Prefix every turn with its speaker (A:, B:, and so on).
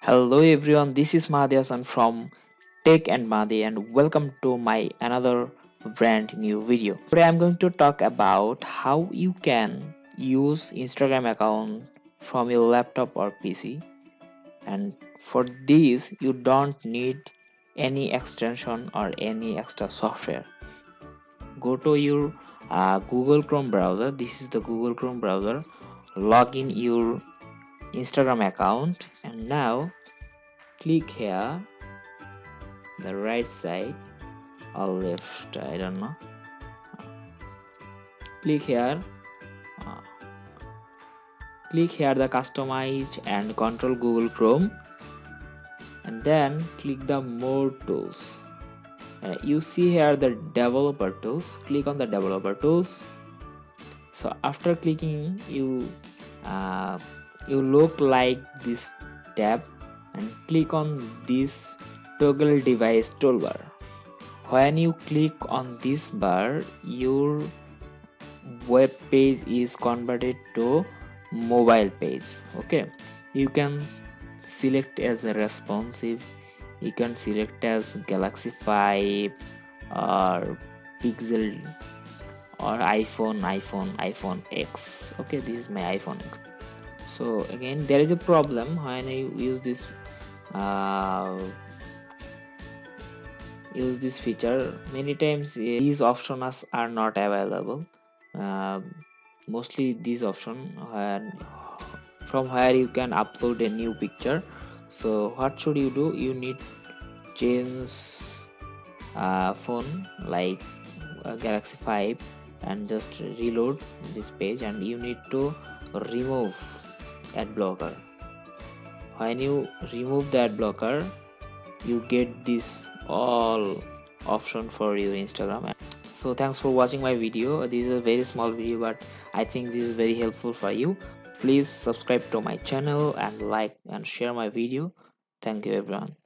A: Hello everyone, this is Mahadyasan from Tech and Mahdi and welcome to my another brand new video. Today I'm going to talk about how you can use Instagram account from your laptop or PC, and for this you don't need any extension or any extra software. Go to your Google Chrome browser. This is the Google Chrome browser. Log in your Instagram account and now click here the right side or left, I don't know. click here uh, Click here the customize and control Google Chrome, and then click the more tools. You see here the developer tools. Click on the developer tools. So after clicking, you look like this tab and click on this toggle device toolbar. When you click on this bar, your web page is converted to mobile page. Okay, you can select as a responsive, you can select as Galaxy 5 or Pixel or iPhone X. Okay, this is my iPhone X. So again, there is a problem when I uh, use this feature. Many times these options are not available. uh, Mostly these option from where you can upload a new picture. So what should you do? You need change phone like Galaxy 5 and just reload this page, and you need to remove ad blocker. When you remove the ad blocker, you get this all option for your Instagram. So thanks for watching my video. This is a very small video, but I think this is very helpful for you. Please subscribe to my channel and like and share my video. Thank you everyone.